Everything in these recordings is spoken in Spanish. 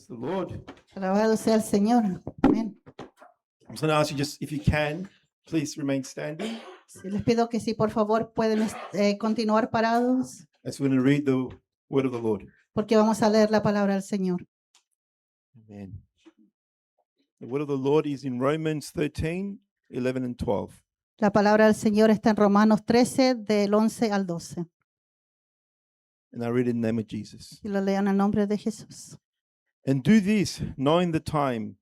the Lord. Alabado sea el Señor. Amén. I'm just going to ask you just, if you can, please remain standing Sí, les pido que si por favor pueden continuar parados, as we're going to read the word of the Lord. porque vamos a leer la palabra del Señor. Amen. The word of the Lord is in Romans 13, 11 and 12. La palabra del Señor está en Romanos 13, del 11 al 12. And I read it in the name of Jesus. Y lo leo en el nombre de Jesús. And do this, knowing the time,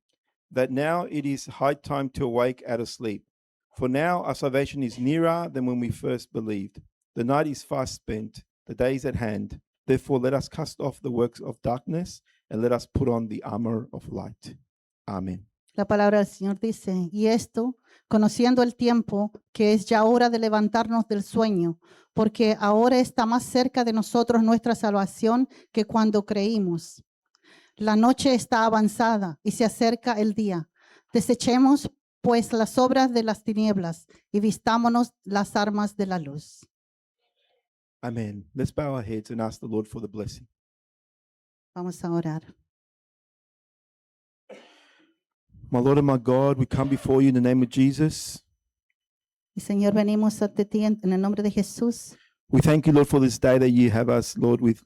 that now it is high time to awake out of sleep. For now our salvation is nearer than when we first believed. The night is fast spent, the day is at hand. Therefore let us cast off the works of darkness and let us put on the armor of light. Amen. La palabra del Señor dice, y esto, conociendo el tiempo, que es ya hora de levantarnos del sueño, porque ahora está más cerca de nosotros nuestra salvación que cuando creímos. La noche está avanzada y se acerca el día. Desechemos pues las obras de las tinieblas y vistámonos las armas de la luz. Amen. Let's bow our heads and ask the Lord for the blessing. Vamos a orar. My Lord and my God, we come before you in the name of Jesus. Y Señor, venimos ante ti en el nombre de Jesús. We thank you, Lord, for this day that you have us, Lord, with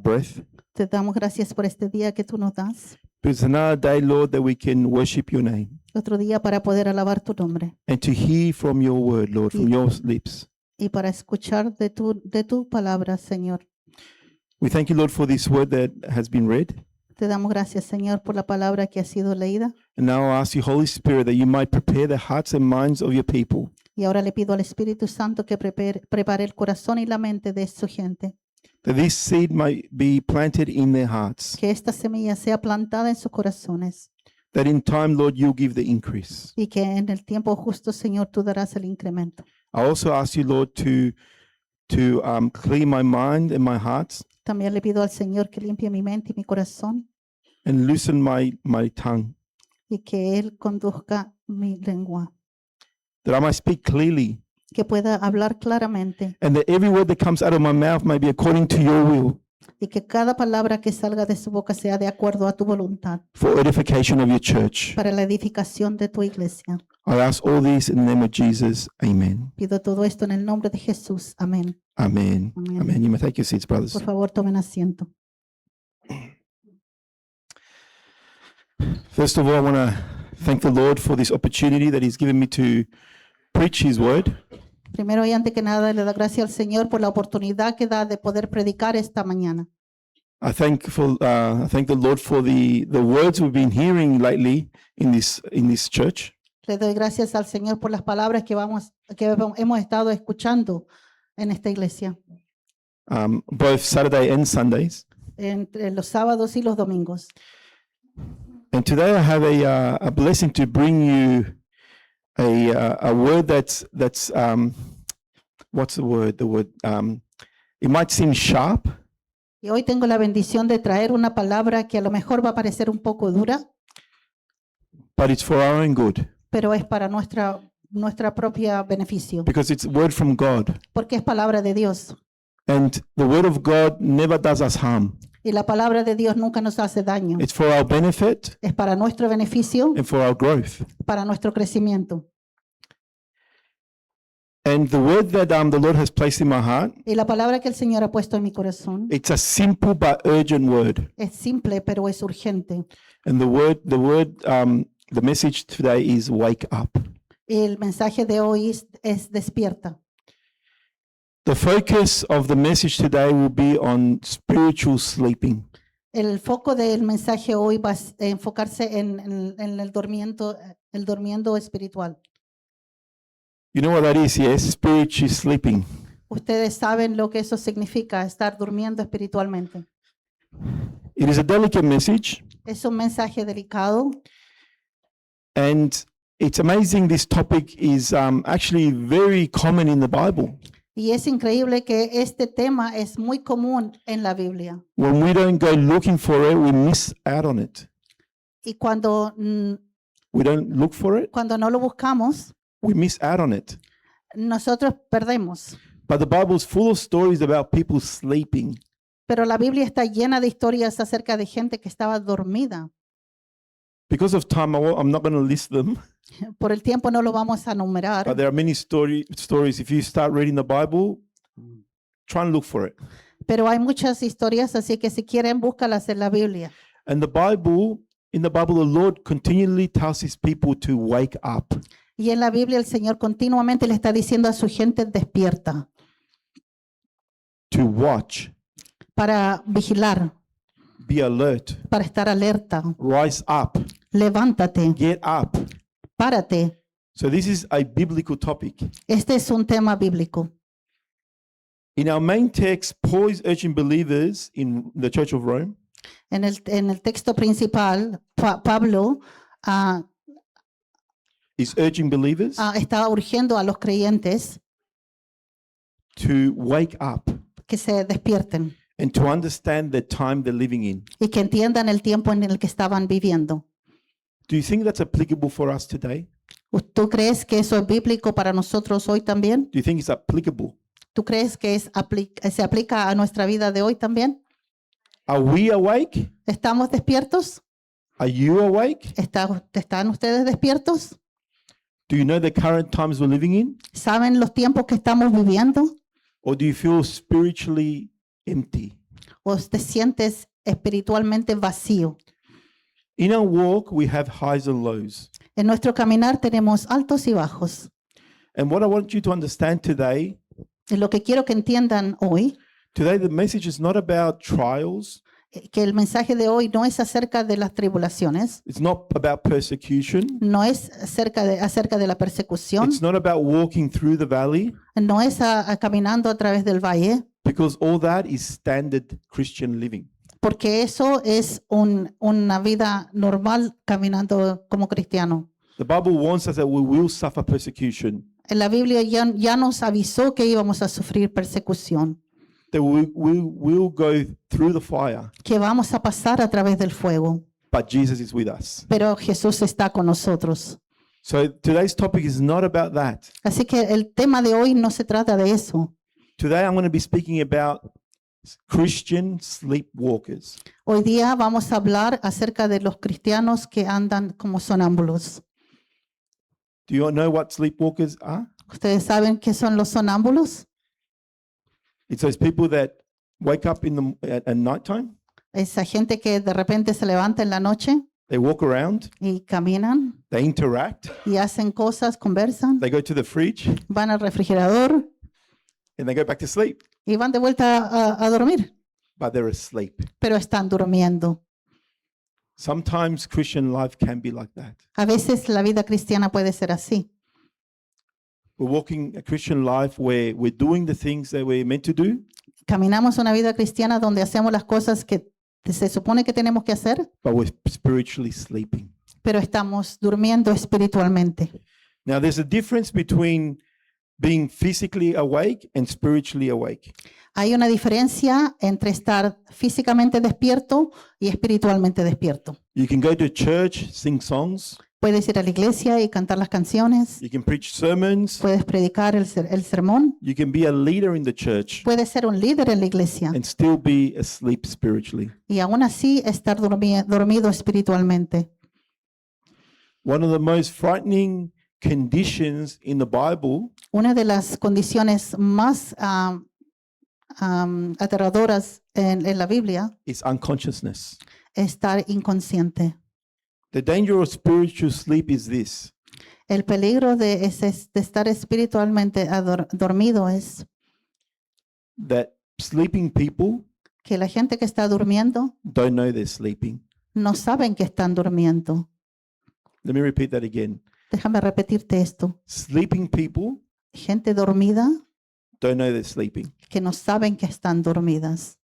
breath. Te damos gracias por este día que tú nos das. It's another day, Lord, that we can worship your name Otro día para poder alabar tu nombre and to hear from your word, Lord, from your lips. y para escuchar de tu palabra, Señor. We thank you, Lord, for this word that has been read. Te damos gracias, Señor, por la palabra que ha sido leída. And now I ask you, Holy Spirit, that you might prepare the hearts and minds of your people, Y ahora le pido al Espíritu Santo que prepare el corazón y la mente de su gente. that this seed might be planted in their hearts, Que esta semilla sea plantada en sus corazones. that in time, Lord, you'll give the increase. Y que en el tiempo justo, Señor, tú darás el incremento. I also ask you, Lord, to clear my mind and my heart También le pido al Señor que limpie mi mente y mi corazón and loosen my tongue, y que Él conduzca mi lengua. that I might speak clearly, Que pueda hablar claramente and that every word that comes out of my mouth may be according to your will, y que cada palabra que salga de su boca sea de acuerdo a tu voluntad for edification of your church. para la edificación de tu iglesia. I ask all this in the name of Jesus. Amen. Pido todo esto en el nombre de Jesús. Amén. Amen. Amen. Amen. You may take your seats, brothers. Por favor, tomen asiento. First of all, I want to thank the Lord for this opportunity that He's given me to preach His word. Primero y antes que nada, le doy gracias al Señor por la oportunidad que da de poder predicar esta mañana. I thank the Lord for the words we've been hearing lately in this church. Le doy gracias al Señor por las palabras que hemos estado escuchando en esta iglesia, Both Saturday and Sundays. entre los sábados y los domingos. And today I have a blessing to bring you a word that's what's the word? The word it might seem sharp, Y hoy tengo la bendición de traer una palabra que a lo mejor va a parecer un poco dura, but it's for our own good pero es para nuestra propia beneficio, because it's a word from God. porque es palabra de Dios. And the word of God never does us harm. Y la palabra de Dios nunca nos hace daño. It's for our benefit Es para nuestro beneficio, and for our growth. para nuestro crecimiento. And the word that the Lord has placed in my heart, Y la palabra que el Señor ha puesto en mi corazón it's a simple but urgent word. es simple, pero es urgente. And the message today is wake up. El mensaje de hoy es despierta. The focus of the message today will be on spiritual sleeping. El foco del mensaje hoy va a enfocarse en el durmiendo espiritual. You know what that is, yes? Spiritual sleeping. Ustedes saben lo que eso significa, estar durmiendo espiritualmente. It is a delicate message, Es un mensaje delicado and it's amazing this topic is actually very common in the Bible. y es increíble que este tema es muy común en la Biblia. When we don't go looking for it, we miss out on it. Y cuando We don't look for it, no lo buscamos, we miss out on it. nosotros perdemos. But the Bible is full of stories about people sleeping. Pero la Biblia está llena de historias acerca de gente que estaba dormida. Because of time, I'm not going to list them, Por el tiempo no lo vamos a but enumerar, there are many stories. If you start reading the Bible, try and look for it. pero hay muchas historias, así que si quieren, búscalas en la Biblia. And in the Bible, the Lord continually tells his people to wake up, Y en la Biblia el Señor continuamente le está diciendo a su gente, despierta, to watch, para vigilar, be alert, para estar alerta. rise up, Levántate, get up. párate. So this is a biblical topic. Este es un tema bíblico. In our main text, Paul is urging believers in the Church of Rome En el texto principal, Pablo is urging believers está urgiendo a los creyentes to wake up que se despierten and to understand the time they're living in. y que entiendan el tiempo en el que estaban viviendo. Do you think that's applicable for us today? ¿Tú crees que eso es bíblico para nosotros hoy también? Do you think it's applicable? ¿Tú crees que se aplica a nuestra vida de hoy también? Are we awake? ¿Estamos despiertos? Are you awake? ¿Están ustedes despiertos? Do you know the current times we're living in? ¿Saben los tiempos que estamos viviendo? Or do you feel spiritually empty? ¿O te sientes espiritualmente vacío? In our walk, we have highs and lows. En nuestro caminar tenemos altos y bajos. And what I want you to understand today, Y lo que quiero que entiendan hoy, the message is not about trials. que el mensaje de hoy no es acerca de las tribulaciones, It's not about persecution. no es acerca de la persecución, It's not about walking through the valley, no es caminando a través del valle, because all that is standard Christian living. porque eso es una vida normal caminando como cristiano. The Bible warns us that we will suffer persecution, En la Biblia ya nos avisó que íbamos a sufrir persecución, that we will go through the fire, que vamos a pasar a través del fuego, but Jesus is with us. pero Jesús está con nosotros. So today's topic is not about that. Así que el tema de hoy no se trata de eso. Today I'm going to be speaking about Christian sleepwalkers. Hoy día vamos a hablar acerca de los cristianos que andan como sonámbulos. Do you all know what sleepwalkers are? ¿Ustedes saben qué son los sonámbulos? It's those people that wake up at nighttime, Esa gente que de repente se levanta en la noche they walk around, y caminan they interact, y hacen cosas, conversan, they go to the fridge, van al refrigerador and they go back to sleep, y van de vuelta a dormir, but they're asleep. pero están durmiendo. Sometimes Christian life can be like that. A veces la vida cristiana puede ser así. We're walking a Christian life where we're doing the things that we're meant to do, Caminamos una vida cristiana donde hacemos las cosas que se supone que tenemos que hacer, but we're spiritually sleeping. pero estamos durmiendo espiritualmente. Now, there's a difference between being physically awake and spiritually awake. Hay una diferencia entre estar físicamente despierto y espiritualmente despierto. You can go to church, sing songs, Puedes ir a la iglesia y cantar las canciones, you can preach sermons, puedes predicar el sermón, you can be a leader in the church puedes ser un líder en la iglesia and still be asleep spiritually. y aún así estar dormido espiritualmente. One of the most frightening conditions in the Bible Una de las condiciones más aterradoras en la Biblia is unconsciousness. es estar inconsciente. The danger of spiritual sleep is this: El peligro de estar espiritualmente dormido es that sleeping people que la gente que está durmiendo don't know they're sleeping. no saben que están durmiendo. Let me repeat that again. Déjame repetirte esto. Sleeping people Gente dormida don't know they're sleeping. que no saben que están dormidas.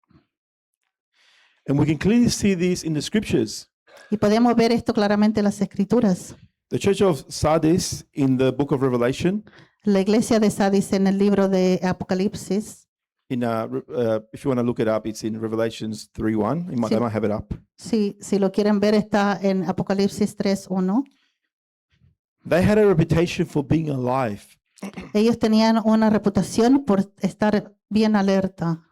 And we can clearly see this in the scriptures. Y podemos ver esto claramente en las Escrituras. The church of Sardis in the book of Revelation, La iglesia de Sardis en el libro de Apocalipsis, if you want to look it up, it's in Revelations 3:1. They Sí. might have it up. si lo quieren ver, está en Apocalipsis 3:1. They had a reputation for being alive. Ellos tenían una reputación por estar bien alerta.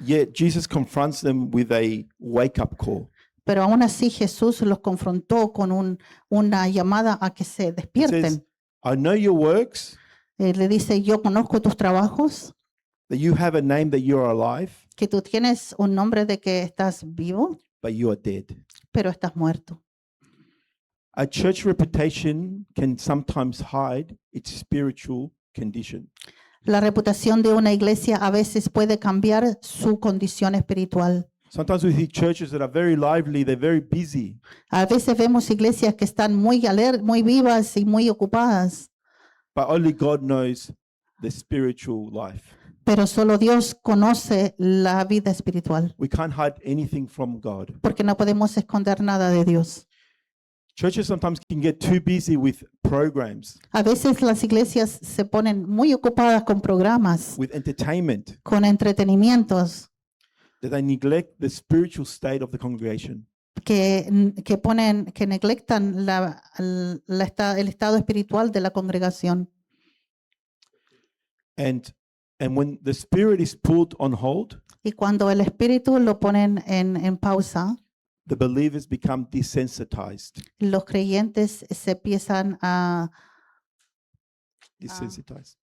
Yet Jesus confronts them with a wake-up call. Pero aún así Jesús los confrontó con una llamada a que se He says, despierten. I know your works, Le dice, yo conozco tus trabajos, that you have a name that you are alive, que tú tienes un nombre de que estás vivo, but you are dead. pero estás muerto. A church reputation can sometimes hide its spiritual condition. La reputación de una iglesia a veces puede cambiar su condición espiritual. Sometimes we see churches that are very lively, they're very busy, A veces vemos iglesias que están muy muy vivas y muy ocupadas, but only God knows the spiritual life. pero solo Dios conoce la vida espiritual, We can't hide anything from God. porque no podemos esconder nada de Dios. Churches sometimes can get too busy with programs, A veces las iglesias se ponen muy ocupadas con programas, with entertainment, con entretenimientos, that they neglect the spiritual state of the congregation. que neglectan el estado espiritual de la congregación. And when the spirit is put on hold, Y cuando el espíritu lo ponen en pausa, the believers become desensitized. los creyentes se empiezan a Desensitized.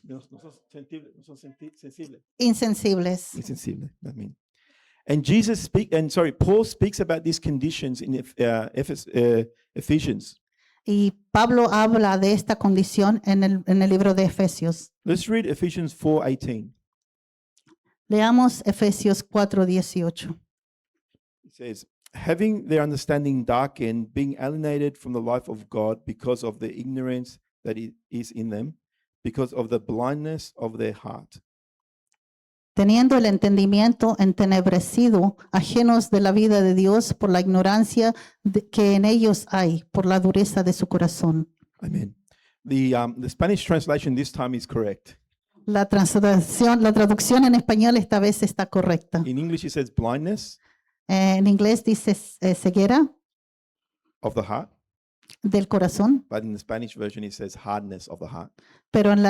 No son sensibles. insensibles. Insensible, that means. And Paul speaks about these conditions in Ephesians. Y Pablo habla de esta condición en el libro de Efesios. Let's read Ephesians 4:18. Leamos Efesios 4:18. It says, having their understanding darkened, being alienated from the life of God because of the ignorance that is in them, because of the blindness of their heart. Teniendo el entendimiento entenebrecido, ajenos de la vida de Dios por la ignorancia que en ellos hay, por la dureza de su corazón. Amen. The Spanish translation this time is correct. La traducción en español esta vez está correcta. In English, it says blindness En inglés dice ceguera of the heart, del corazón, but in the Spanish version, it says hardness of the heart. pero en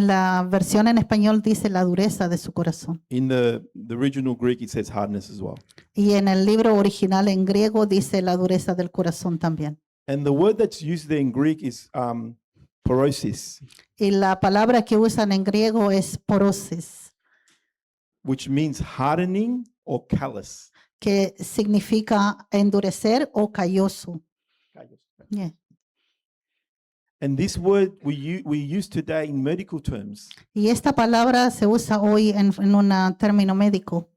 la versión en español dice la dureza de su corazón. In the original Greek, it says hardness as well. Y en el libro original en griego dice la dureza del corazón también. And the word that's used there in Greek is porosis, Y la palabra que usan en griego es porosis, which means hardening or callous. que significa endurecer o calloso. Yeah. And this word we use today in medical terms. Y esta palabra se usa hoy en un término médico.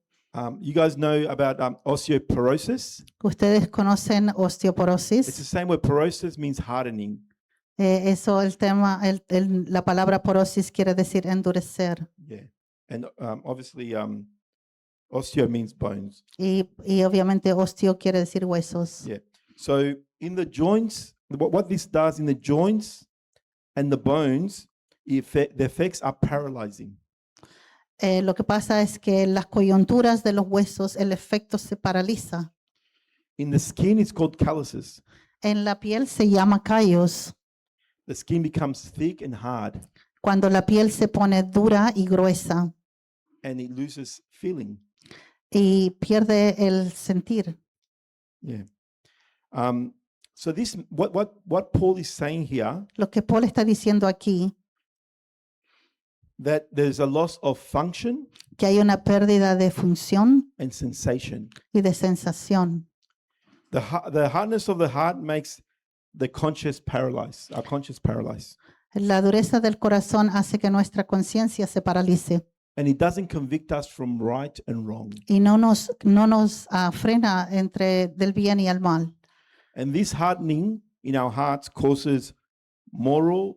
You guys know about osteoporosis. Ustedes conocen It's the osteoporosis. same word. Porosis means hardening. Eso el tema, la palabra porosis quiere decir endurecer. Yeah, and obviously, osteo means bones. Y obviamente osteo quiere decir huesos. Yeah. So in the joints, what this does in the joints and the bones, the effects are paralyzing. Lo que pasa es que las coyunturas de los huesos, el efecto se paraliza. In the skin, it's called calluses. En la piel se llama callos. The skin becomes thick and hard, Cuando la piel se pone dura y gruesa and it loses feeling. y pierde el sentir. Yeah. So this, what Paul is saying here, Lo que Paul está diciendo aquí, that there's a loss of function que hay una pérdida de función and sensation. y de sensación. The hardness of the heart makes the conscious paralyzed, our conscious paralyzed. La dureza del corazón hace que nuestra conciencia se paralice And it doesn't convict us from right and wrong. y no nos frena entre del bien y el mal. And this hardening in our hearts causes moral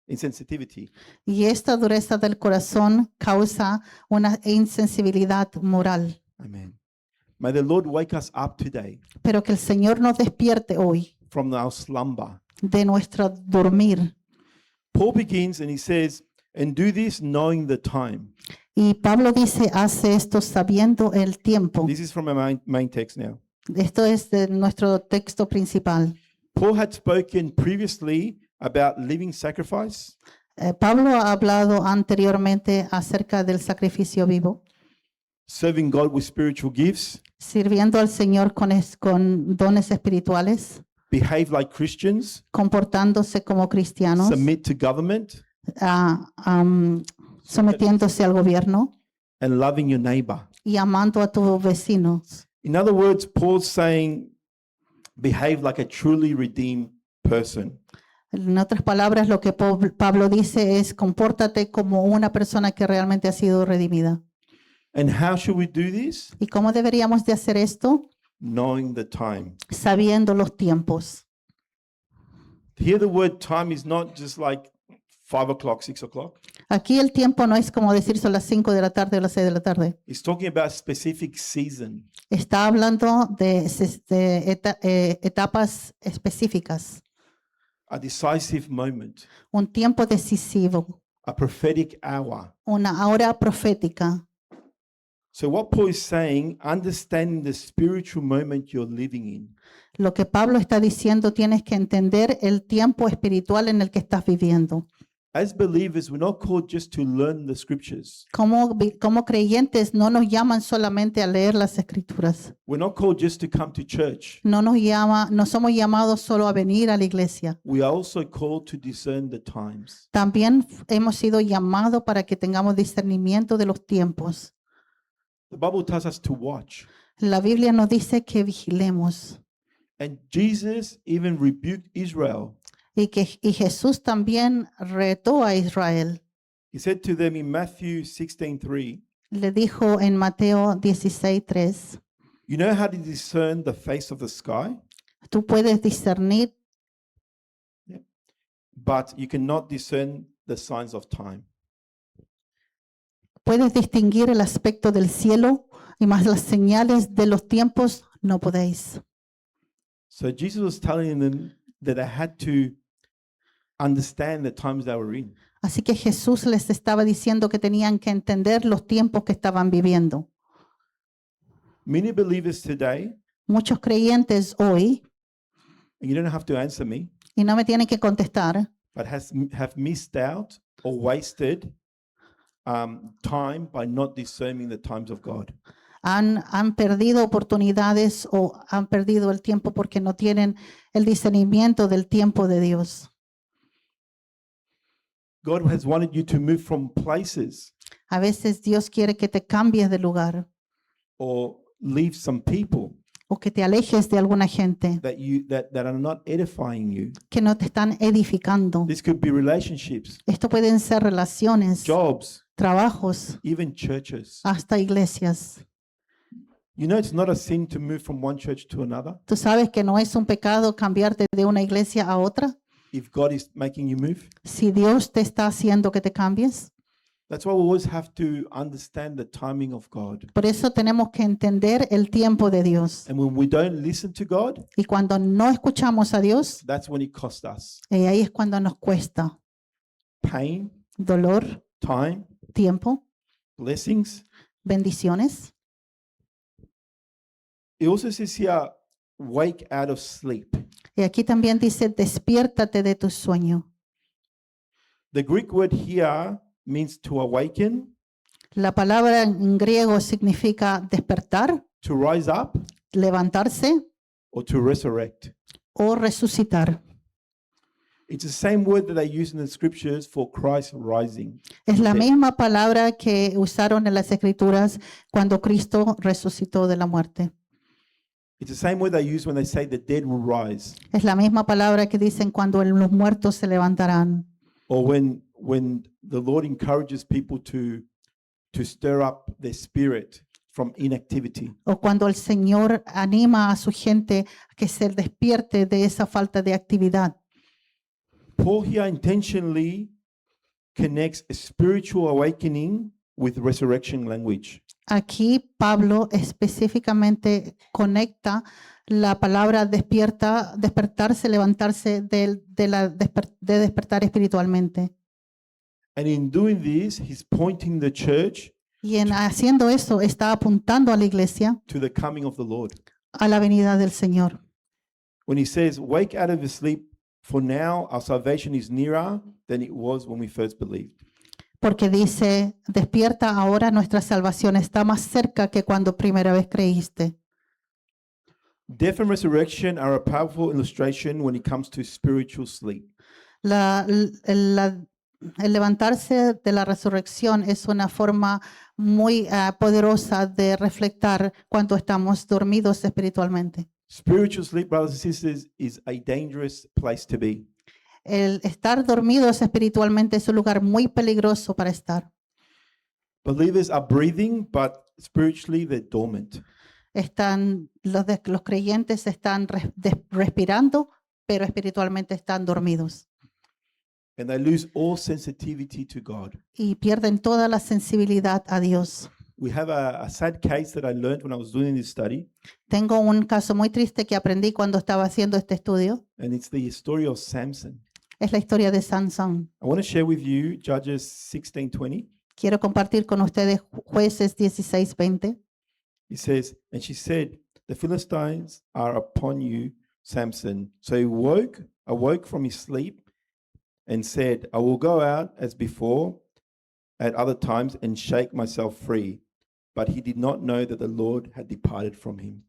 insensitivity. Y esta dureza del corazón causa una insensibilidad moral. Amen. May the Lord wake us up today Pero que el Señor nos despierte hoy from our slumber. de nuestro dormir. Paul begins and he says, and do this knowing the time. Y Pablo dice, hace esto sabiendo el tiempo. This is from our main text now. Esto es de nuestro texto principal. Paul had spoken previously about living sacrifice, Pablo ha hablado anteriormente acerca del sacrificio vivo, serving God with spiritual gifts, sirviendo al Señor con dones espirituales, behave like Christians, comportándose como cristianos, submit to government, ah, sometiéndose al gobierno and loving your neighbor. y amando a tus vecinos. In other words, Paul's saying, behave like a truly redeemed person. En otras palabras, lo que Pablo dice es compórtate como una persona que realmente ha sido redimida. And how should we do this? ¿Y cómo deberíamos de hacer esto? Knowing the time. Sabiendo los tiempos. Here the word time is not just like 5 o'clock, 6 o'clock. Aquí el tiempo no es como decir son las 5 de la tarde o las 6 de la tarde. It's talking about specific season. Está hablando de etapas específicas, A decisive moment, un tiempo decisivo, a prophetic hour. una hora profética. So what Paul is saying, understanding the spiritual moment you're living in. Lo que Pablo está diciendo, tienes que entender el tiempo espiritual en el que estás viviendo. As believers, we're not called just to learn the scriptures. Como creyentes no nos llaman solamente a leer las escrituras. We're not called just to come to church. No somos llamados solo a venir a la iglesia. We are also called to discern the times. También hemos sido llamados para que tengamos discernimiento de los tiempos. The Bible tells us to watch. La Biblia nos dice que vigilemos And Jesus even rebuked Israel. y Jesús también retó a Israel. He said to them in Matthew 16:3, Le dijo en Mateo 16:3, you know how to discern the face of the sky, tú puedes discernir, but you cannot discern the signs of time. puedes distinguir el aspecto del cielo y más las señales de los tiempos no podéis. So Jesus was telling them that they had to understand the times they were in. Así que Jesús les estaba diciendo que tenían que entender los tiempos que estaban viviendo. Many believers today, Muchos creyentes hoy, and you don't have to answer me, y no me tienen que contestar, but have missed out or wasted time by not discerning the times of God. han perdido oportunidades o han perdido el tiempo porque no tienen el discernimiento del tiempo de Dios. God has wanted you to move from places A veces Dios quiere que te cambies de lugar or leave some people o que te alejes de alguna gente that are not edifying you. que no te están edificando. This could be relationships, Esto pueden ser relaciones, jobs, trabajos, even churches. hasta iglesias. You know, it's not a sin to move from one church to another ¿Tú sabes que no es un pecado cambiarte de una iglesia a otra? if God is making you move. Si Dios te está haciendo que te cambies. That's why we always have to understand the timing of God. Por eso tenemos que entender el tiempo de Dios. And when we don't listen to God, Y cuando no escuchamos a Dios, that's when it costs us ahí es cuando nos cuesta pain, dolor, time, tiempo, blessings. bendiciones. It also says here, wake out of sleep. Y aquí también dice, despiértate de tu sueño. The Greek word here means to awaken, La palabra en griego significa despertar, to rise up, levantarse or to resurrect. o resucitar. It's the same word that they use in the scriptures for Christ rising. Es la Sí. misma palabra que usaron en las escrituras cuando Cristo resucitó de la muerte. It's the same word they use when they say the dead will rise, Es la misma palabra que dicen cuando los muertos se levantarán. or when the Lord encourages people to stir up their spirit from inactivity. O cuando el Señor anima a su gente a que se despierte de esa falta de actividad. Paul here intentionally connects a spiritual awakening with resurrection language. Aquí Pablo específicamente conecta la palabra despierta, despertarse, levantarse de despertar espiritualmente. And in doing this, he's pointing the church Y en haciendo eso está apuntando a la iglesia to the coming of the Lord. a la venida del Señor. When he says, wake out of your sleep, For now our salvation is nearer than it was when we first believed. Porque dice, despierta ahora, nuestra salvación está más cerca que cuando primera vez creíste. Death and resurrection are a powerful illustration when it comes to spiritual sleep. El levantarse de la resurrección es una forma muy poderosa de reflectar cuando estamos dormidos espiritualmente. Spiritual sleep, brothers and sisters, is a dangerous place to be. El estar dormidos espiritualmente es un lugar muy peligroso para estar. Believers are breathing, but spiritually they're dormant. Los creyentes están respirando, pero espiritualmente están dormidos And they lose all sensitivity to God. y pierden toda la sensibilidad a Dios. We have a sad case that I learned when I was doing this study, Tengo un caso muy triste que aprendí cuando estaba haciendo este estudio. and it's the story of Samson. Es la historia de Sansón. I want to share with you Judges 16:20. Quiero compartir con ustedes Jueces 16:20. It says, and she said, the Philistines are upon you, Samson. So he awoke from his sleep and said, I will go out as before at other times and shake myself free. But he did not know that the Lord had departed from him.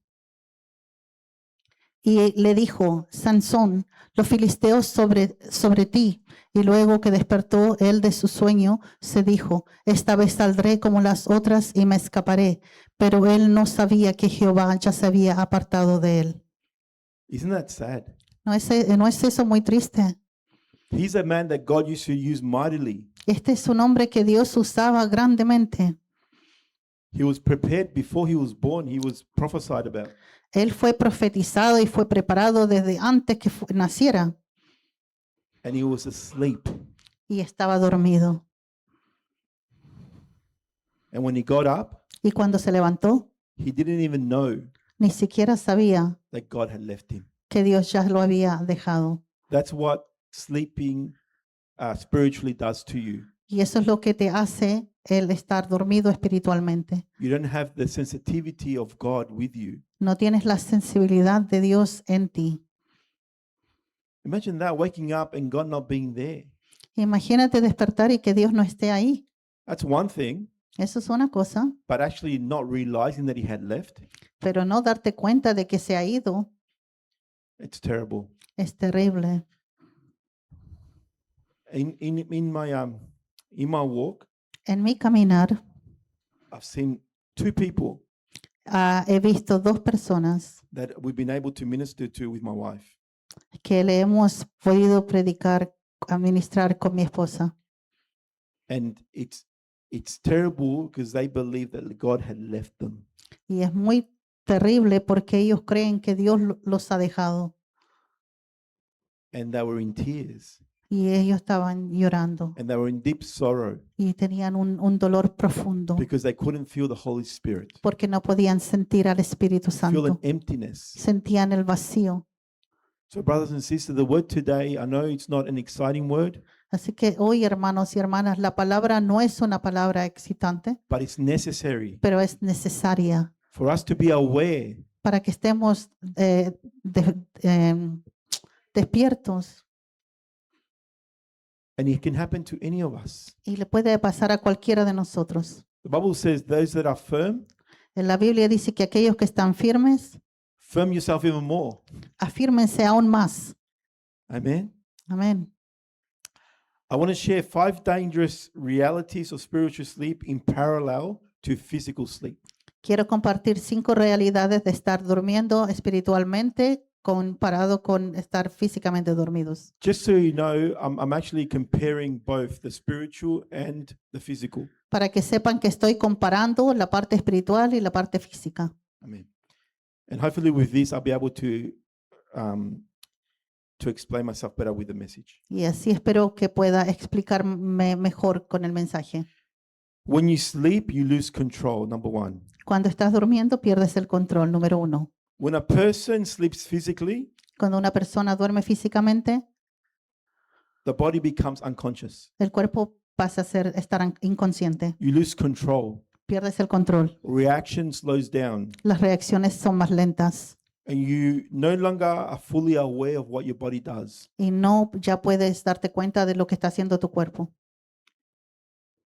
Y le dijo, Sansón, los filisteos sobre ti. Y luego que despertó él de su sueño, se dijo, esta vez saldré como las otras y me escaparé. Pero él no sabía que Jehová ya se había apartado de él. Isn't that sad? ¿No es eso muy triste? He's a man that God used to use mightily. Este es un hombre que Dios usaba grandemente. He was prepared before he was born. He was prophesied about. Él fue profetizado y fue preparado desde antes que naciera And he was asleep. y estaba dormido. And when he got up, Y cuando se levantó, he didn't even know ni siquiera sabía that God had left him. que Dios ya lo había dejado. That's what sleeping spiritually does to you. Y eso es lo que te hace el estar dormido espiritualmente. You don't have the sensitivity of God with you. No tienes la sensibilidad de Dios en ti. Imagine that, waking up and God not being there. Imagínate despertar y que Dios no esté ahí. That's one thing, Eso es una cosa, but actually not realizing that he had left, pero no darte cuenta de que se ha ido it's terrible. es terrible. In my walk, En mi caminar I've seen two people he visto dos personas that we've been able to minister to with my wife. que le hemos podido predicar, administrar con mi esposa. And it's terrible because they believe that God had left them. Y es muy terrible porque ellos creen que Dios los ha dejado. And they were in tears. Y ellos estaban llorando And they were in deep sorrow y tenían un dolor profundo because they couldn't feel the Holy Spirit. porque no podían sentir al Espíritu Feel an Santo. emptiness. Sentían el vacío. So, brothers and sisters, the word today, I know it's not an exciting word, Así que hoy, hermanos y hermanas, la palabra no es una palabra excitante, but it's necessary pero es necesaria for us to be aware para que estemos despiertos. and it can happen to any of us. Y le puede pasar a cualquiera de nosotros. The Bible says those that are firm, En la Biblia dice que aquellos que están firmes, firm yourself even more. afírmense aún más. Amen. Amén. I want to share 5 dangerous realities of spiritual sleep in parallel to physical sleep. Quiero compartir 5 realidades de estar durmiendo espiritualmente comparado con estar físicamente dormidos. Just so you know, I'm actually comparing both the spiritual and the physical. Para que sepan que estoy comparando la parte espiritual y la parte física. Amen. And hopefully with this, I'll be able to explain myself better with the message. Y así espero que pueda explicarme mejor con el mensaje. When you sleep, you lose control, number 1. Cuando estás durmiendo, pierdes el control, número 1. When a person sleeps physically, Cuando una persona duerme físicamente, the body becomes unconscious. el cuerpo pasa a estar inconsciente. You lose control. Pierdes el control. Reaction slows down. Las reacciones son más lentas. and you no longer are fully aware of what your body does. y no ya puedes darte cuenta de lo que está haciendo tu cuerpo.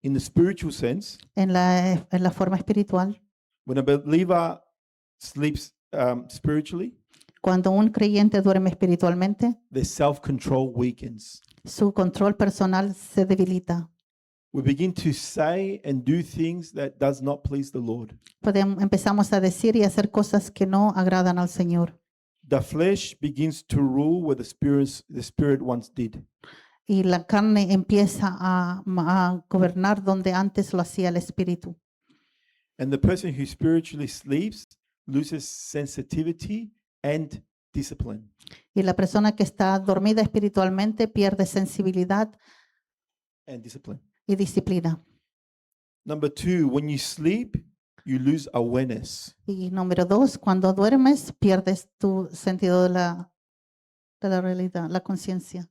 In the spiritual sense, En la forma espiritual, when a believer sleeps spiritually, cuando un creyente duerme espiritualmente, their self-control weakens. su control personal se debilita. We begin to say and do things that does not please the Lord. Empezamos a decir y hacer cosas que no agradan al Señor. The flesh begins to rule where the spirit once did. Y la carne empieza a gobernar donde antes lo hacía el espíritu. And the person who spiritually sleeps loses sensitivity and discipline. Y la persona que está dormida espiritualmente pierde sensibilidad And discipline. y disciplina. Number 2, when you sleep, you lose awareness. Y número 2, cuando duermes pierdes tu sentido de la realidad, la conciencia.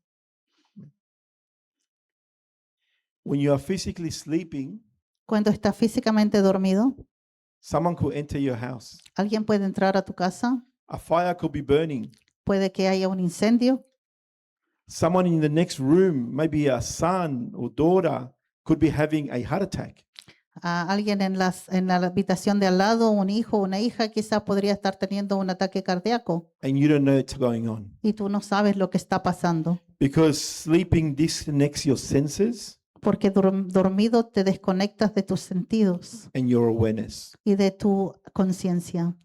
When you are physically sleeping, Cuando estás físicamente dormido, someone could enter your house. alguien puede entrar a tu casa, A fire could be burning. puede que haya un incendio, Someone in the next room, maybe a son or daughter, could be having a heart attack. a alguien en la habitación de al lado, un hijo, una hija, quizás podría estar teniendo un ataque cardíaco And you don't know it's going on. y tú no sabes lo que está pasando, Because sleeping disconnects your senses porque dormido te desconectas de tus sentidos and your awareness. y de tu conciencia.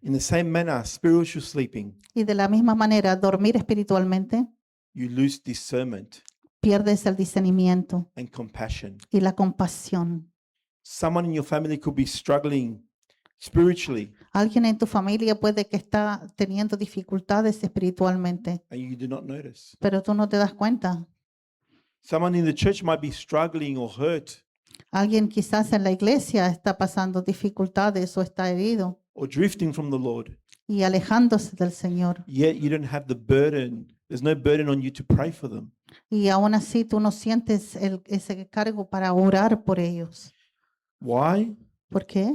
In the same manner, spiritual sleeping, Y de la misma manera, dormir espiritualmente, you lose discernment pierdes el discernimiento and compassion. y la compasión. Someone in your family could be struggling spiritually Alguien en tu familia puede que está teniendo dificultades espiritualmente, and you do not notice. pero tú no te das cuenta. Someone in the church might be struggling or hurt Alguien quizás en la iglesia está pasando dificultades o está herido or drifting from the Lord, y alejándose del Señor. yet you don't have the burden. There's no burden on you to pray for them. Y aún así tú no sientes ese cargo para orar por ellos. Why? ¿Por qué?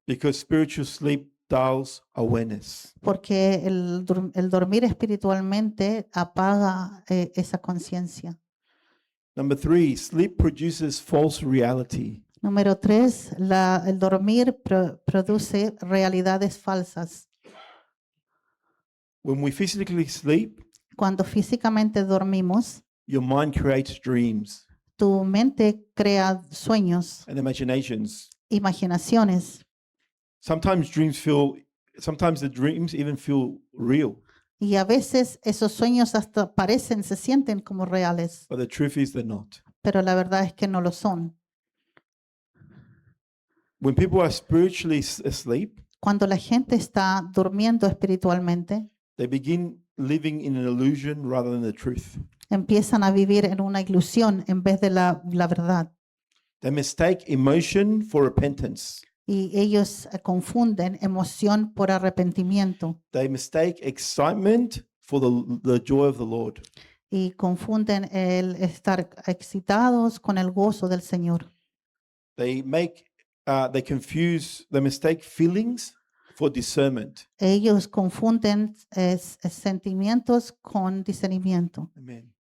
Because spiritual sleep dulls awareness. Porque el dormir espiritualmente apaga esa conciencia. Number 3, sleep produces false reality. Número 3, el dormir produce realidades falsas. When we physically sleep, Cuando físicamente dormimos, your mind creates dreams tu mente crea sueños, and imaginations. imaginaciones, Sometimes the dreams even feel real, y a veces esos sueños hasta parecen, se sienten como reales, but the truth is they're not. pero la verdad es que no lo son. When people are spiritually asleep, Cuando la gente está durmiendo espiritualmente, they begin living in an illusion rather than the truth. empiezan a vivir en una ilusión en vez de la verdad. They mistake emotion for repentance. Y ellos confunden emoción por arrepentimiento They mistake excitement for the joy of the Lord. y confunden el estar excitados con el gozo del Señor. They mistake feelings for discernment. Ellos confunden sentimientos con discernimiento. Amen.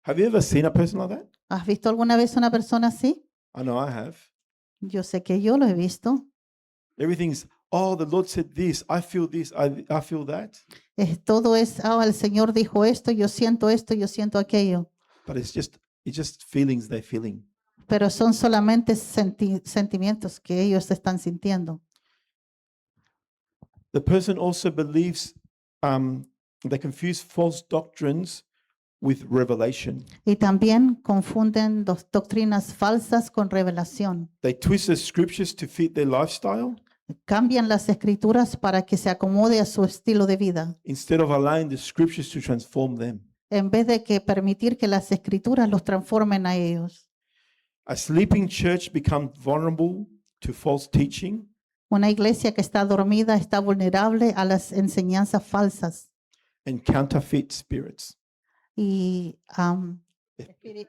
Have you ever seen a person like that? ¿Has visto alguna vez una persona así? I know I have. Yo sé que yo lo he visto. Everything's, oh, the Lord said this, I feel this, I feel that. Todo es, el Señor dijo esto, yo siento aquello. But it's just feelings they're feeling. Pero son solamente sentimientos que ellos están sintiendo. The person also believes, they confuse false doctrines with revelation. Y también confunden doctrinas falsas con revelación. They twist the scriptures to fit their lifestyle Cambian las escrituras para que se acomode a su estilo de vida, instead of allowing the scriptures to transform them. en vez de que permitir que las escrituras los transformen a ellos. A sleeping church becomes vulnerable to false teaching Una iglesia que está dormida está vulnerable a las enseñanzas falsas and counterfeit spirits. y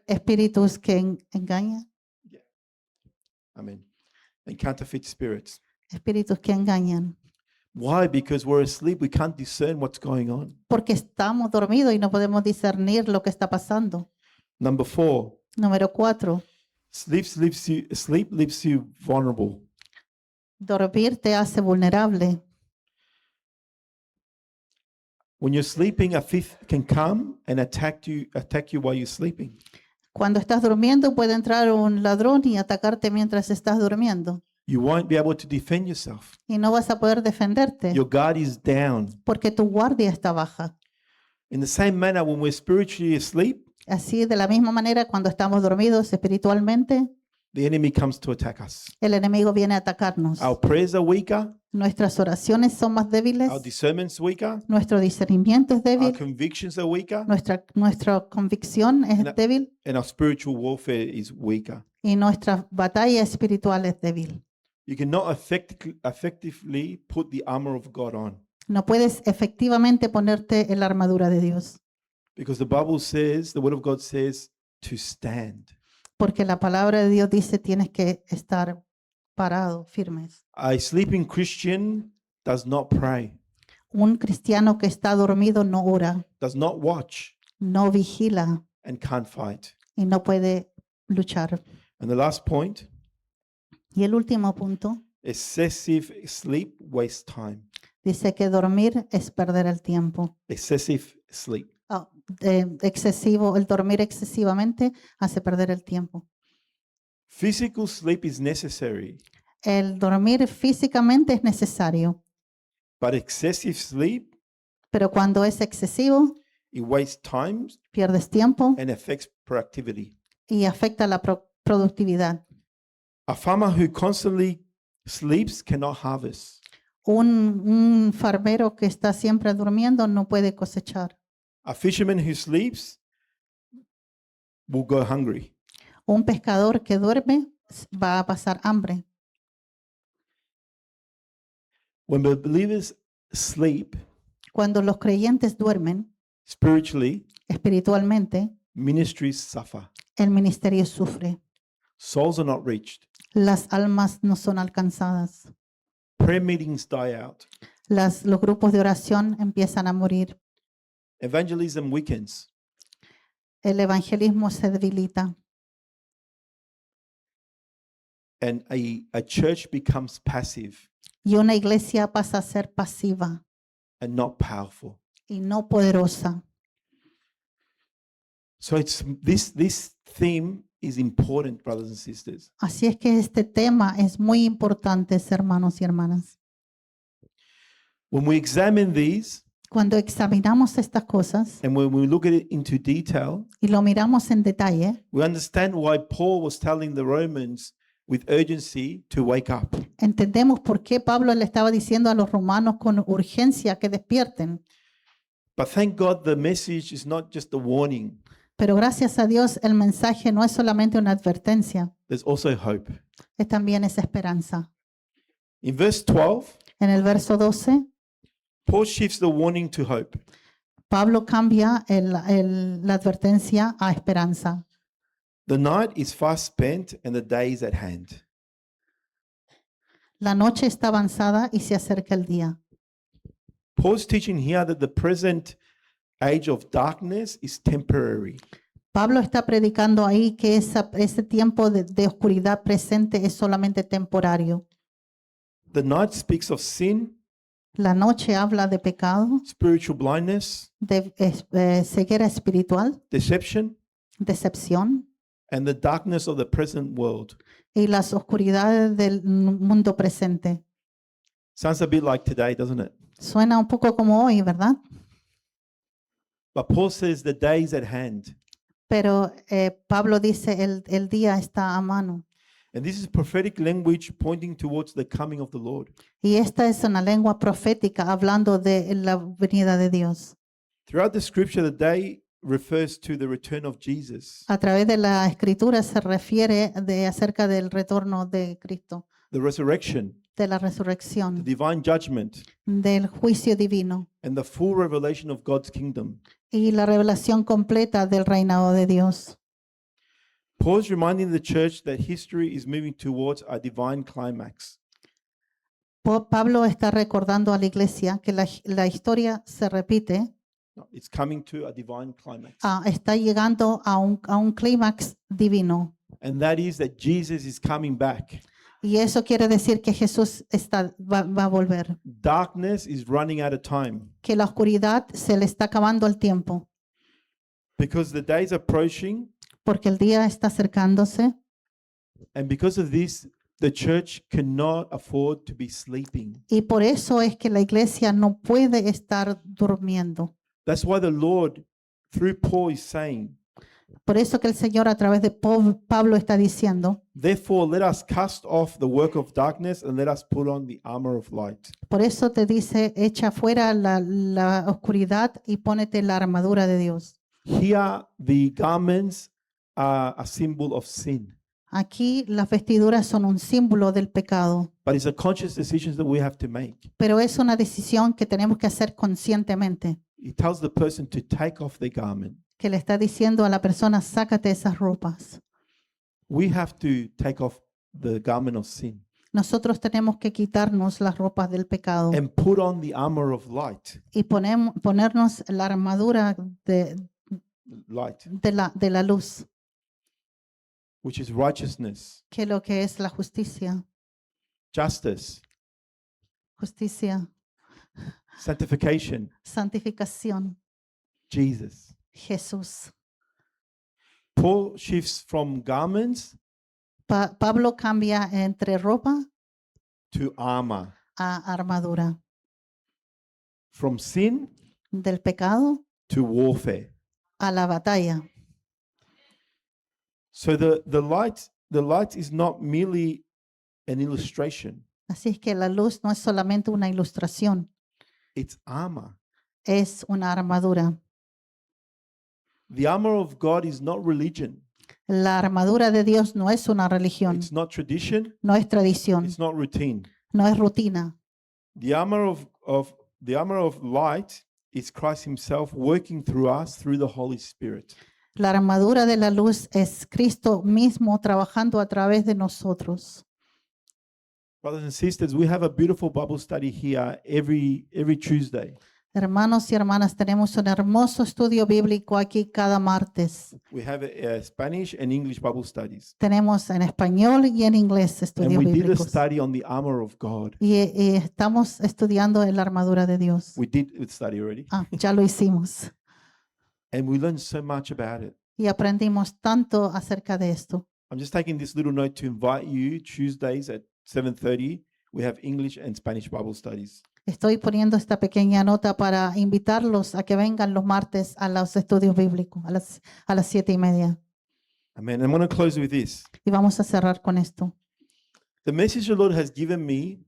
espíritus que engañan, Amen. And counterfeit spirits. espíritus que engañan. Why? Because we're asleep. We can't discern what's going on. Porque estamos dormidos y no podemos discernir lo que está pasando. Number 4, Número 4, sleep leaves you vulnerable. dormir te hace vulnerable. When you're sleeping, a thief can come and attack you while you're sleeping. Cuando estás durmiendo puede entrar un ladrón y atacarte mientras estás durmiendo. You won't be able to defend yourself. Y no vas a poder defenderte Your guard is down. porque tu guardia está baja. In the same manner, when we're spiritually asleep, Así, de la misma manera, cuando estamos dormidos espiritualmente, the enemy comes to attack us. el enemigo viene a atacarnos. Our prayers are weaker, Nuestras oraciones son más débiles, our discernment's weaker, nuestro discernimiento es our débil, convictions are weaker, nuestra convicción es And- débil and our spiritual warfare is weaker. y nuestra batalla espiritual es débil. You cannot effectively put the armor of God on, No puedes efectivamente ponerte en la armadura de Dios, because the Bible says, the Word of God says, to stand. porque la palabra de Dios dice tienes que estar parado, firmes. A sleeping Christian does not pray, Un cristiano que está dormido no ora, does not watch, no vigila and can't fight. y no puede luchar. And the last point, Y el último punto excessive sleep wastes time. dice que dormir es perder el tiempo. Excessive sleep. El dormir excesivamente hace perder el tiempo. Physical sleep is necessary, El dormir físicamente es necesario, but excessive sleep, pero cuando es excesivo, it wastes time pierdes tiempo and affects productivity. y afecta la productividad. A farmer who constantly sleeps cannot harvest. Un farmero que está siempre durmiendo no puede cosechar. A fisherman who sleeps will go hungry. Un pescador que duerme va a pasar hambre. When the believers sleep Cuando los creyentes duermen spiritually, espiritualmente, ministries suffer. el ministerio sufre. Souls are not reached. Las almas no son alcanzadas. Prayer meetings die out. Los grupos de oración empiezan a morir. Evangelism weakens. El evangelismo se debilita And a church becomes passive y una iglesia pasa a ser pasiva and not powerful. y no poderosa. So this theme is important, brothers and sisters. Así es que este tema es muy importante, hermanos y hermanas. When we examine these Cuando examinamos estas cosas and when we look at it into detail, y lo miramos en detalle, we understand why Paul was telling the Romans with urgency to wake up. entendemos por qué Pablo le estaba diciendo a los romanos con urgencia que despierten. But thank God the message is not just a warning, Pero gracias a Dios el mensaje no es solamente una advertencia, there's also hope. es también esa esperanza. In verse 12, En el verso 12, Paul shifts the warning to hope. Pablo cambia la advertencia a esperanza. The night is fast spent and the day is at hand. La noche está avanzada y se acerca el día. Paul's teaching here that the present age of darkness is temporary. Pablo está predicando ahí que ese tiempo de oscuridad presente es solamente temporario. The night speaks of sin, La noche habla de pecado, spiritual blindness, de ceguera espiritual, deception, decepción and the darkness of the present world. y las oscuridades del mundo presente. Sounds a bit like today, doesn't it? Suena un poco como hoy, ¿verdad? But Paul says the day is at hand. Pero Pablo dice el día está a mano. And this is prophetic language pointing towards the coming of the Lord. Y esta es una lengua profética hablando de la venida de Dios. Throughout the scripture, the day refers to the return of Jesus, A través de la escritura se refiere acerca del retorno de Cristo, the resurrection, de la the resurrección, divine judgment, del juicio divino and the full revelation of God's kingdom. y la revelación completa del reinado de Dios. Paul's reminding the church that history is moving towards a divine climax. Pablo está recordando a la iglesia que la historia se repite, No, it's coming to a divine climax. está llegando a un clímax divino. And that is that Jesus is coming back. Y eso quiere decir que Jesús va a volver, Darkness is running out of time que la oscuridad se le está acabando el tiempo, because the day is approaching. porque el día está acercándose. And because of this, the church cannot afford to be sleeping. Y por eso es que la iglesia no puede estar durmiendo. That's why the Lord, through Paul, is saying, Por eso que el Señor a través de Pablo está diciendo, therefore, let us cast off the work of darkness and let us put on the armor of light. por eso te dice, echa fuera la oscuridad y pónete la armadura de Dios. Here, the garments are a symbol of sin, Aquí las vestiduras son un símbolo del pecado, but it's a conscious decision that we have to make. pero es una decisión que tenemos que hacer conscientemente, It tells the person to take off their garment. que le está diciendo a la persona, sácate esas ropas. We have to take off the garment of sin Nosotros tenemos que quitarnos las ropas del pecado and put on the armor of light. y ponernos la armadura Light, de la luz, which is righteousness, que lo que es la justicia, justice, justicia, sanctification, santificación, Jesus. Jesús. Paul shifts from garments Pablo cambia entre ropa to armor, a armadura, from sin del pecado to warfare. a la batalla. So the light is not merely an illustration, Así es que la luz no es solamente una ilustración, it's armor. es una armadura. The armor of God is not religion, La armadura de Dios no es una religión, it's not tradition, no es tradición, it's not routine. no es rutina. The armor of light is Christ himself working through us through the Holy Spirit. La armadura de la luz es Cristo mismo trabajando a través de nosotros. Brothers and sisters, we have a beautiful Bible study here every Tuesday. Hermanos y hermanas, tenemos un hermoso estudio bíblico aquí cada martes. We have Spanish and English Bible studies. Tenemos en español y en inglés And estudios we did a bíblicos. study on the armor of God. Y estamos estudiando la armadura de Dios. We did the study already. Ya lo hicimos. And we learned so much about it. Y aprendimos tanto acerca de esto. I'm just taking this little note to invite you Tuesdays at 7:30. We have English and Spanish Bible studies. Estoy poniendo esta pequeña nota para invitarlos a que vengan los martes a los estudios bíblicos, a las 7:30. Amen. I'm going to close with this. Y vamos a cerrar con esto. The message the Lord has given me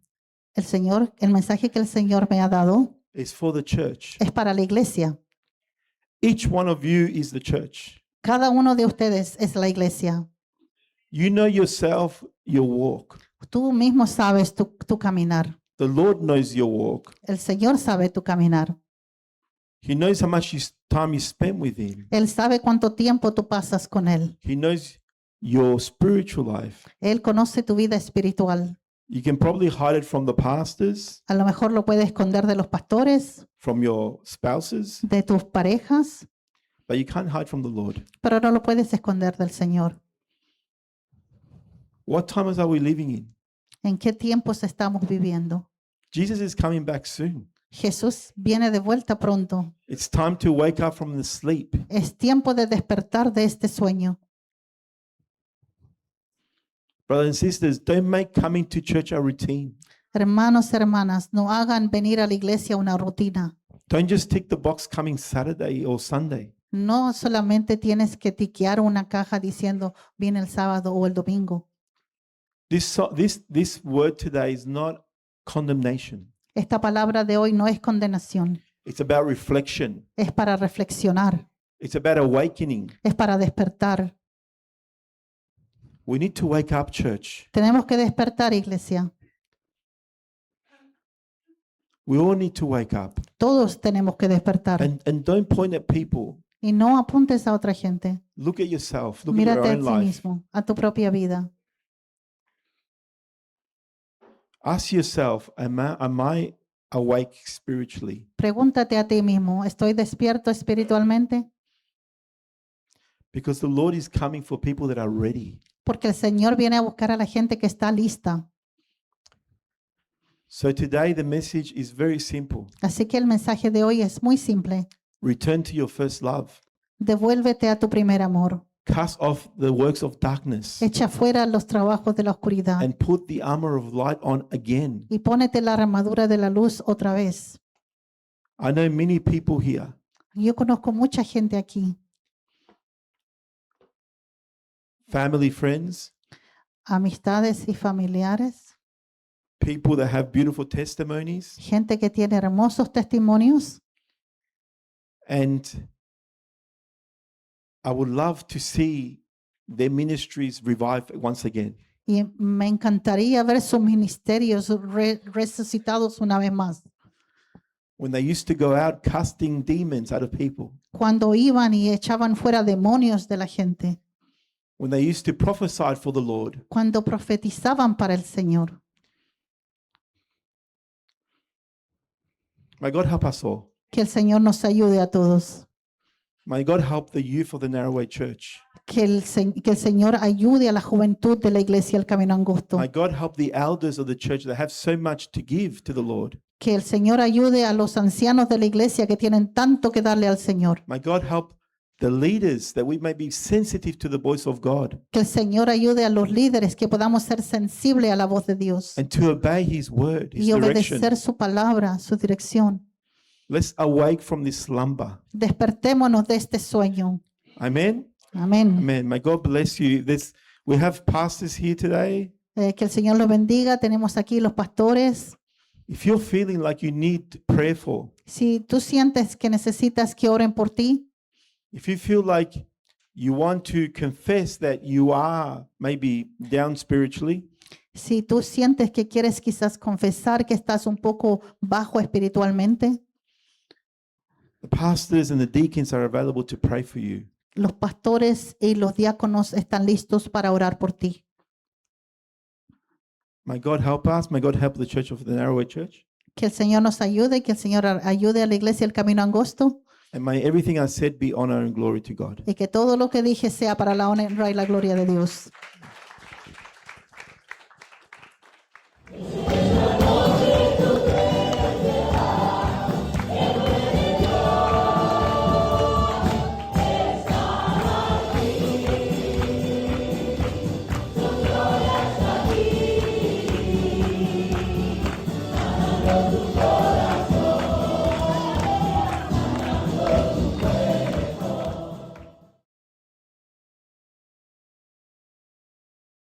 El mensaje que el Señor me ha dado is for the church. es para la iglesia. Each one of you is the church. Cada uno de ustedes es la iglesia. You know yourself, your walk. Tú mismo sabes tu caminar. The Lord knows your walk. El Señor sabe tu caminar. He knows how much time you spend with Him. Él sabe cuánto tiempo tú pasas con Él. He knows your spiritual life. Él conoce tu vida espiritual. You can probably hide it from the pastors, A lo mejor lo puedes esconder de los pastores, from your spouses, de tus parejas, but you can't hide from the Lord. pero no lo puedes esconder del Señor. What times are we living in? ¿En qué tiempos estamos viviendo? Jesus is coming back soon. Jesús viene de vuelta pronto. It's time to wake up from the sleep. Es tiempo de despertar de este sueño. Brothers and sisters, don't make coming to church a routine. Hermanos, hermanas, no hagan venir a la iglesia una rutina. Don't just tick the box coming Saturday or Sunday. No solamente tienes que tiquear una caja diciendo viene el sábado o el domingo. This word today is not condemnation. Esta palabra de hoy no es condenación, It's about reflection. es para reflexionar, It's about awakening. es para despertar. We need to wake up, church. Tenemos que despertar, iglesia. We all need to wake up. Todos tenemos que despertar. And don't point at people. Y no apuntes a otra gente. Look at yourself. Look at your Mírate a own ti life. mismo, a tu propia vida. Ask yourself, am I awake spiritually? Pregúntate a ti mismo, ¿estoy despierto espiritualmente? Because the Lord is coming for people that are ready. Porque el Señor viene a buscar a la gente que está lista. So today the message is very simple. Así que el mensaje de hoy es muy simple. Return to your first love. Devuélvete a tu primer amor. Cast off the works of darkness Echa fuera los trabajos de la oscuridad and put the armor of light on again. y pónete la armadura de la luz otra vez. I know many people here Yo conozco mucha gente aquí, family, friends, amistades y familiares, people that have beautiful testimonies, gente que tiene hermosos testimonios, and I would love to see their ministries revived once again. y me encantaría ver sus ministerios resucitados una vez más. When they used to go out casting demons out of people, Cuando iban y echaban fuera demonios de la gente, when they used to prophesy for the Lord. cuando profetizaban para el Señor. May God help us all. Que el Señor nos ayude a todos. May God help the youth of the Narrowway Church. Que el Señor ayude a la juventud de la iglesia El Camino Angosto. May God help the elders of the church that have so much to give to the Lord. Que el Señor ayude a los ancianos de la iglesia que tienen tanto que darle al Señor. May God help the leaders that we may be sensitive to the voice of God Que el Señor ayude a los líderes que podamos ser sensibles a la voz de Dios and to obey His word, His y direction. obedecer su palabra, su dirección. Let's awake from this slumber. Despertémonos de este sueño. Amen. Amén. Amen. May God bless you. We have pastors here today. Que el Señor los bendiga. Tenemos aquí los pastores. If you're feeling like you need prayer for, Si tú sientes que necesitas que oren por ti, if you feel like you want to confess that you are maybe down spiritually, si tú sientes que quieres quizás confesar que estás un poco bajo espiritualmente, the pastors and the deacons are available to pray for you. los pastores y los diáconos están listos para orar por ti. May God help us. May God help the church of the Narrowway Church. Que el Señor nos ayude, que el Señor ayude a la iglesia El Camino Angosto And may everything I said be honor and glory to God. y que todo lo que dije sea para la honra y la gloria de Dios.